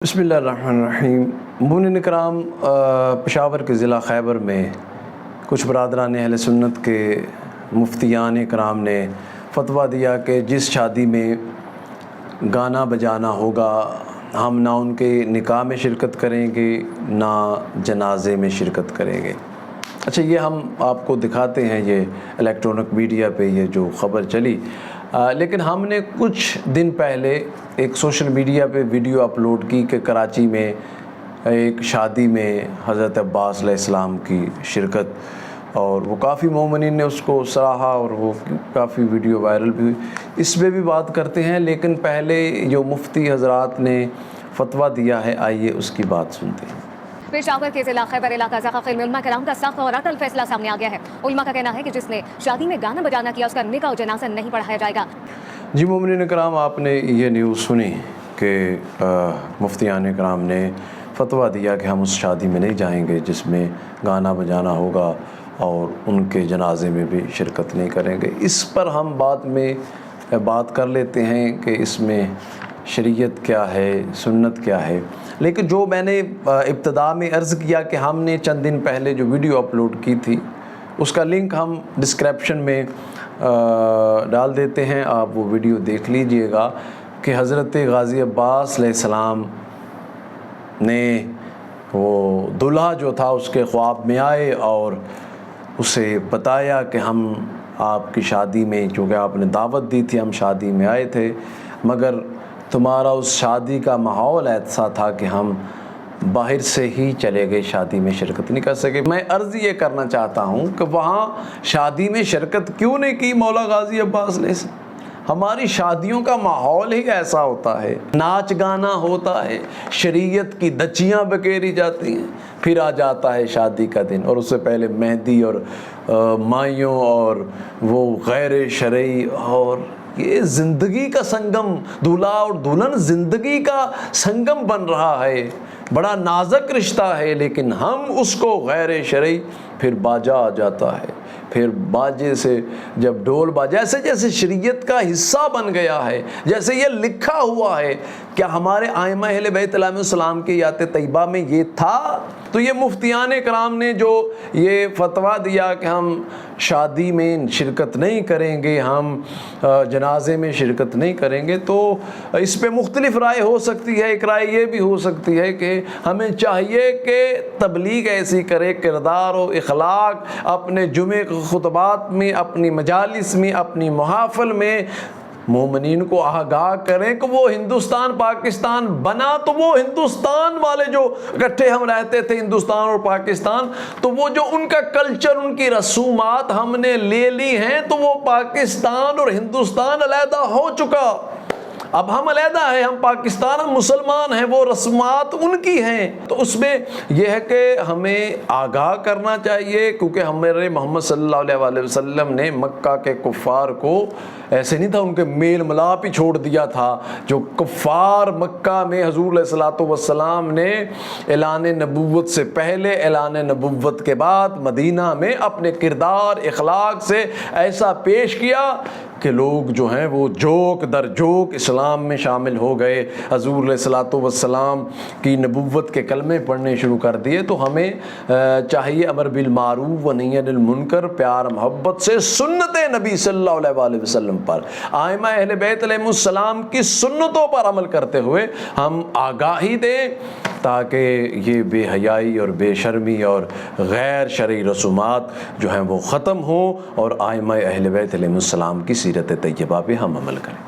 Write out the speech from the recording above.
بسم اللہ الرحمن الرحیم۔ مومنین اکرام، پشاور کے ضلع خیبر میں کچھ برادران اہل سنت کے مفتیان اکرام نے فتویٰ دیا کہ جس شادی میں گانا بجانا ہوگا ہم نہ ان کے نکاح میں شرکت کریں گے نہ جنازے میں شرکت کریں گے۔ اچھا، یہ ہم آپ کو دکھاتے ہیں، یہ الیکٹرانک میڈیا پہ یہ جو خبر چلی، لیکن ہم نے کچھ دن پہلے ایک سوشل میڈیا پہ ویڈیو اپلوڈ کی کہ کراچی میں ایک شادی میں حضرت عباس علیہ السلام کی شرکت، اور وہ کافی مومنین نے اس کو سراہا اور وہ کافی ویڈیو وائرل بھی ہوئی۔ اس پہ بھی بات کرتے ہیں، لیکن پہلے جو مفتی حضرات نے فتویٰ دیا ہے، آئیے اس کی بات سنتے ہیں۔ پشاور کے ضلع خیبر علاقہ زخاخیل میں علماء کرام کا سخت اور اٹل فیصلہ سامنے آ گیا ہے۔ علماء کا کہنا ہے کہ جس نے شادی میں گانا بجانا کیا اس کا نکاح و جنازہ نہیں پڑھایا جائے گا۔ جی مومنین کرام، آپ نے یہ نیوز سنی کہ مفتیان کرام نے فتویٰ دیا کہ ہم اس شادی میں نہیں جائیں گے جس میں گانا بجانا ہوگا، اور ان کے جنازے میں بھی شرکت نہیں کریں گے۔ اس پر ہم بعد میں بات کر لیتے ہیں کہ اس میں شریعت کیا ہے، سنت کیا ہے، لیکن جو میں نے ابتدا میں عرض کیا کہ ہم نے چند دن پہلے جو ویڈیو اپلوڈ کی تھی اس کا لنک ہم ڈسکرپشن میں ڈال دیتے ہیں، آپ وہ ویڈیو دیکھ لیجئے گا کہ حضرت غازی عباس علیہ السلام نے وہ دلہا جو تھا اس کے خواب میں آئے اور اسے بتایا کہ ہم آپ کی شادی میں، چونکہ آپ نے دعوت دی تھی، ہم شادی میں آئے تھے، مگر تمہارا اس شادی کا ماحول ایسا تھا کہ ہم باہر سے ہی چلے گئے، شادی میں شرکت نہیں کر سکے۔ میں عرض یہ کرنا چاہتا ہوں کہ وہاں شادی میں شرکت کیوں نہیں کی مولا غازی عباس علیہ السلام؟ ہماری شادیوں کا ماحول ہی ایسا ہوتا ہے، ناچ گانا ہوتا ہے، شریعت کی دچیاں بکیری جاتی ہیں، پھر آ جاتا ہے شادی کا دن، اور اس سے پہلے مہندی اور مائیوں اور وہ غیر شرعی، اور یہ زندگی کا سنگم، دولہا اور دلہن زندگی کا سنگم بن رہا ہے، بڑا نازک رشتہ ہے، لیکن ہم اس کو غیر شرعی، پھر باجا آ جاتا ہے، پھر باجے سے جب ڈول جیسے جیسے شریعت کا حصہ بن گیا ہے، جیسے یہ لکھا ہوا ہے، کیا ہمارے ائمہ اہل بیت علیہ السلام کی حیات طیبہ میں یہ تھا؟ تو یہ مفتیان کرام نے جو یہ فتویٰ دیا کہ ہم شادی میں شرکت نہیں کریں گے، ہم جنازے میں شرکت نہیں کریں گے، تو اس پہ مختلف رائے ہو سکتی ہے۔ ایک رائے یہ بھی ہو سکتی ہے کہ ہمیں چاہیے کہ تبلیغ ایسی کرے، کردار و اخلاق اپنے جمعے خطبات میں، اپنی مجالس میں، اپنی محافل میں مومنین کو آگاہ کریں کہ وہ ہندوستان پاکستان بنا تو وہ ہندوستان والے جو اکٹھے ہم رہتے تھے، ہندوستان اور پاکستان، تو وہ جو ان کا کلچر، ان کی رسومات ہم نے لے لی ہیں، تو وہ پاکستان اور ہندوستان علیحدہ ہو چکا، اب ہم علیحدہ ہیں، ہم پاکستان، ہم مسلمان ہیں، وہ رسومات ان کی ہیں۔ تو اس میں یہ ہے کہ ہمیں آگاہ کرنا چاہیے، کیونکہ ہمارے محمد صلی اللہ علیہ وسلم نے مکہ کے کفار کو ایسے نہیں تھا ان کے میل ملاپ ہی چھوڑ دیا تھا۔ جو کفار مکہ میں حضور علیہ الصلوۃ والسلام نے اعلان نبوت سے پہلے، اعلان نبوت کے بعد مدینہ میں اپنے کردار اخلاق سے ایسا پیش کیا کہ لوگ جو ہیں وہ جوک در جوک اسلام میں شامل ہو گئے، حضور علیہ الصلوۃ والسلام کی نبوت کے کلمے پڑھنے شروع کر دیے۔ تو ہمیں چاہیے امر بالمعروف و نہی عن المنکر، پیار محبت سے سنت نبی صلی اللہ علیہ وسلم پر، ائمہ اہل بیت علیہ السلام کی سنتوں پر عمل کرتے ہوئے ہم آگاہی دیں، تاکہ یہ بے حیائی اور بے شرمی اور غیر شرعی رسومات جو ہیں وہ ختم ہوں، اور ائمہ اہل بیت علیہ السلام کی سیرت طیبہ پہ ہم عمل کریں۔